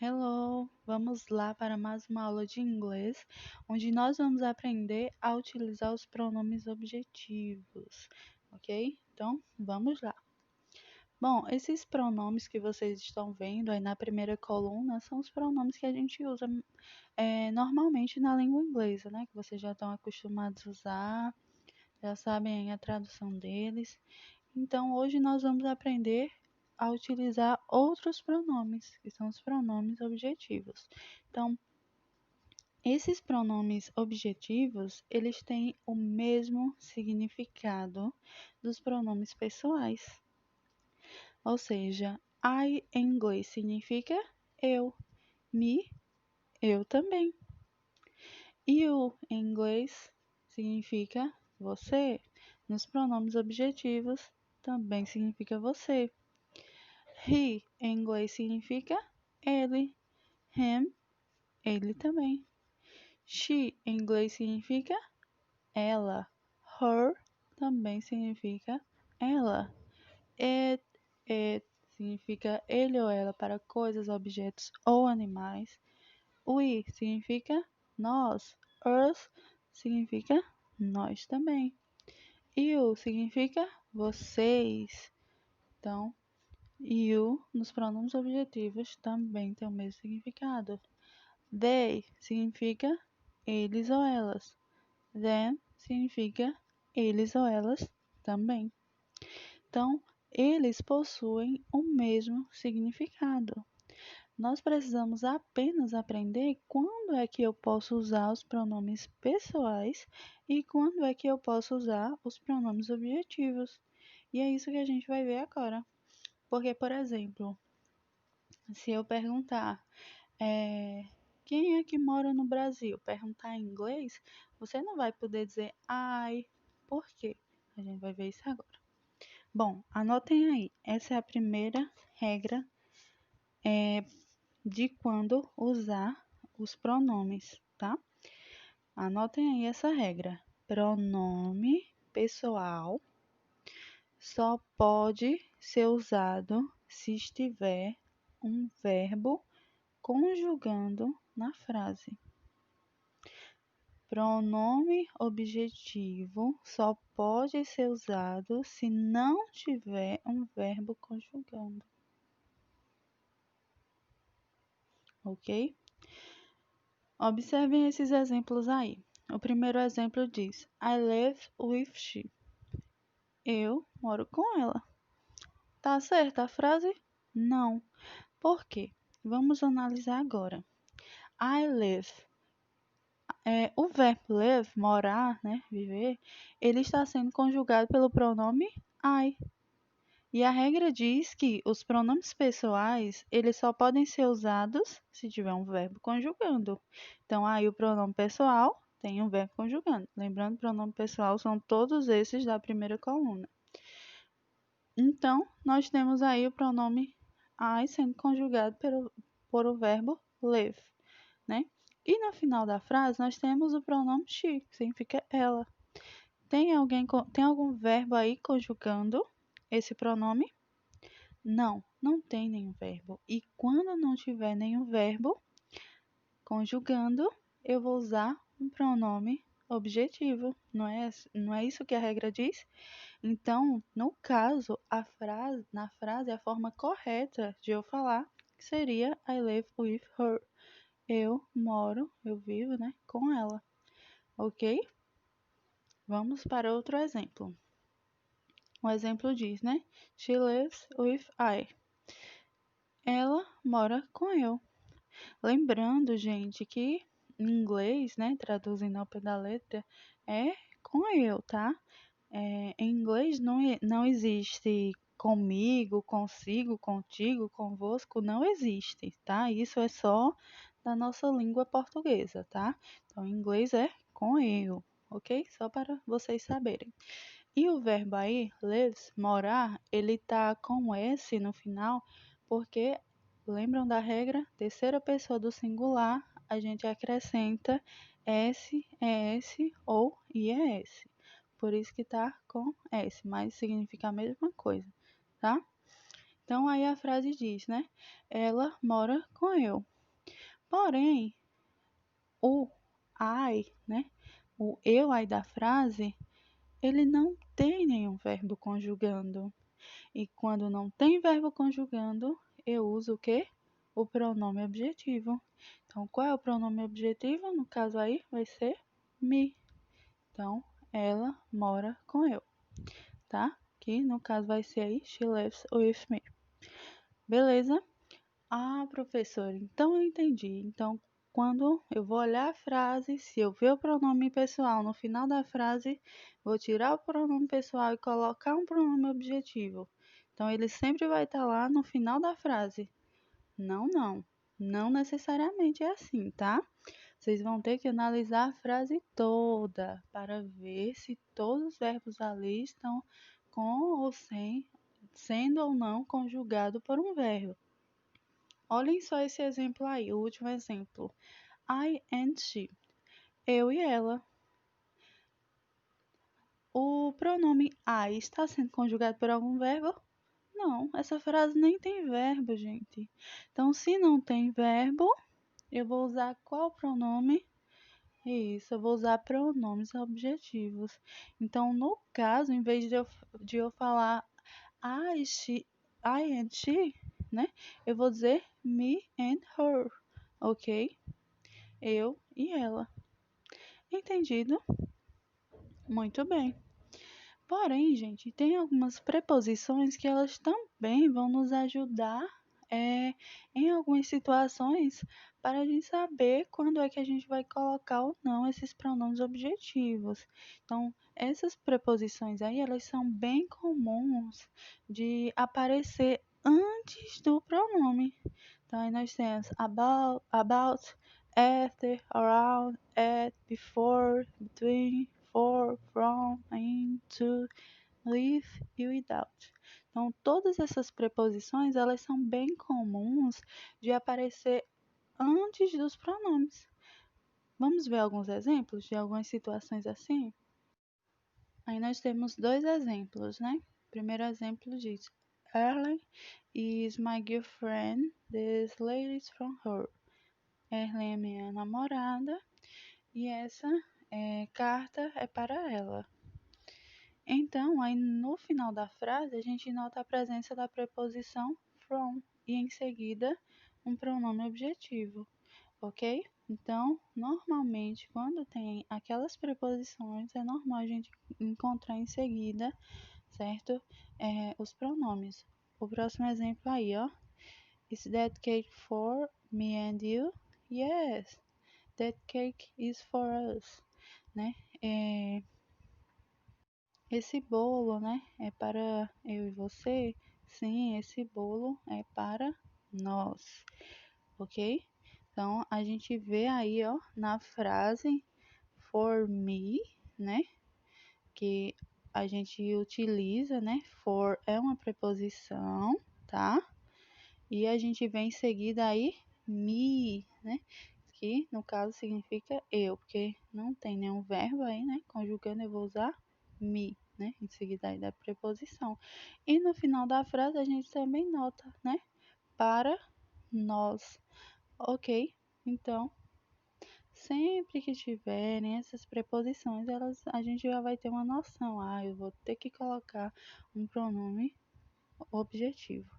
Hello! Vamos lá para mais uma aula de inglês, onde nós vamos aprender a utilizar os pronomes objetivos, ok? Então, vamos lá. Bom, esses pronomes que vocês estão vendo aí na primeira coluna são os pronomes que a gente usa normalmente na língua inglesa, né? Que vocês já estão acostumados a usar, já sabem a tradução deles. Então, hoje nós vamos aprender a utilizar outros pronomes, que são os pronomes objetivos. Então, esses pronomes objetivos, eles têm o mesmo significado dos pronomes pessoais. Ou seja, I em inglês significa eu, me, eu também. You em inglês significa você. Nos pronomes objetivos também significa você. He em inglês significa ele. Him, ele também. She em inglês significa ela. Her também significa ela. It significa ele ou ela para coisas, objetos ou animais. We significa nós. Us significa nós também. You significa vocês. Então, you nos pronomes objetivos também tem o mesmo significado. They significa eles ou elas. Them significa eles ou elas também. Então, eles possuem o mesmo significado. Nós precisamos apenas aprender quando é que eu posso usar os pronomes pessoais e quando é que eu posso usar os pronomes objetivos. E é isso que a gente vai ver agora. Porque, por exemplo, se eu perguntar quem é que mora no Brasil, perguntar em inglês, você não vai poder dizer I. Por quê? A gente vai ver isso agora. Bom, anotem aí. Essa é a primeira regra de quando usar os pronomes, tá? Anotem aí essa regra. Pronome pessoal só pode ser usado se estiver um verbo conjugando na frase. Pronome objetivo só pode ser usado se não tiver um verbo conjugando. Ok? Observem esses exemplos aí. O primeiro exemplo diz: I live with she. Eu moro com ela. Tá certa a frase? Não. Por quê? Vamos analisar agora. I live. O verbo live, morar, né, viver, ele está sendo conjugado pelo pronome I. E a regra diz que os pronomes pessoais, eles só podem ser usados se tiver um verbo conjugando. Então, aí o pronome pessoal tem um verbo conjugando. Lembrando, pronome pessoal são todos esses da primeira coluna. Então, nós temos aí o pronome I sendo conjugado por o verbo live, né? E no final da frase, nós temos o pronome she, que significa ela. Tem algum verbo aí conjugando esse pronome? Não, não tem nenhum verbo. E quando não tiver nenhum verbo conjugando, eu vou usar um pronome objetivo. Não é isso que a regra diz? Então, no caso, na frase, a forma correta de eu falar seria I live with her. Eu moro, eu vivo, né, com ela. Ok? Vamos para outro exemplo. O exemplo diz, né? She lives with I. Ela mora com eu. Lembrando, gente, que em inglês, né, traduzindo ao pé da letra, é com eu, tá? Em inglês não existe comigo, consigo, contigo, convosco, não existe, tá? Isso é só da nossa língua portuguesa, tá? Então, em inglês é com eu, ok? Só para vocês saberem. E o verbo aí, lives, morar, ele tá com S no final, porque lembram da regra? Terceira pessoa do singular, a gente acrescenta S, ES ou IES. Por isso que tá com S, mas significa a mesma coisa, tá? Então, aí a frase diz, né? Ela mora com eu. Porém, o I, né? O eu aí da frase, ele não tem nenhum verbo conjugando. E quando não tem verbo conjugando, eu uso o quê? O pronome objetivo. Então, qual é o pronome objetivo? No caso aí, vai ser me. Então, ela mora com eu, tá? Que no caso vai ser aí, she lives with me. Beleza? Ah, professor, então eu entendi. Então, quando eu vou olhar a frase, se eu ver o pronome pessoal no final da frase, vou tirar o pronome pessoal e colocar um pronome objetivo. Então, ele sempre vai estar lá no final da frase. Não, não. Não necessariamente é assim, tá? Vocês vão ter que analisar a frase toda para ver se todos os verbos ali estão com ou sem, sendo ou não conjugado por um verbo. Olhem só esse exemplo aí, o último exemplo. I and she. Eu e ela. O pronome I está sendo conjugado por algum verbo? Não, essa frase nem tem verbo, gente. Então, se não tem verbo, eu vou usar qual pronome? Isso, eu vou usar pronomes objetivos. Então, no caso, em vez de eu falar I and she, né? Eu vou dizer me and her, ok? Eu e ela. Entendido? Muito bem. Porém, gente, tem algumas preposições que elas também vão nos ajudar em algumas situações para a gente saber quando é que a gente vai colocar ou não esses pronomes objetivos. Então, essas preposições aí, elas são bem comuns de aparecer antes do pronome. Então, aí nós temos about, after, around, at, before, between, for, from, in, to, with e without. Então, todas essas preposições, elas são bem comuns de aparecer antes dos pronomes. Vamos ver alguns exemplos de algumas situações assim? Aí nós temos dois exemplos, né? O primeiro exemplo diz: Early is my girlfriend, this lady's from her. Early é minha namorada e essa carta é para ela. Então, aí no final da frase, a gente nota a presença da preposição from e em seguida um pronome objetivo, ok? Então, normalmente, quando tem aquelas preposições, é normal a gente encontrar em seguida, certo? Os pronomes. O próximo exemplo aí, ó. Is that cake for me and you? Yes, that cake is for us, né? Esse bolo, né, é para eu e você? Sim, esse bolo é para nós, ok? Então, a gente vê aí, ó, na frase for me, né, que a gente utiliza, né, for é uma preposição, tá? E a gente vê em seguida aí me, né, que no caso significa eu, porque não tem nenhum verbo aí, né, conjugando eu vou usar me, né, em seguida aí da preposição. E no final da frase a gente também nota, né, para nós, ok? Então, sempre que tiverem essas preposições, a gente já vai ter uma noção. Ah, eu vou ter que colocar um pronome objetivo,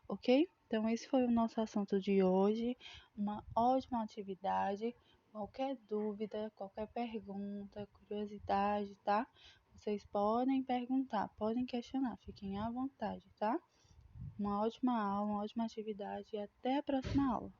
ok? Então, esse foi o nosso assunto de hoje. Uma ótima atividade. Qualquer dúvida, qualquer pergunta, curiosidade, tá? Vocês podem perguntar, podem questionar, fiquem à vontade, tá? Uma ótima aula, uma ótima atividade e até a próxima aula.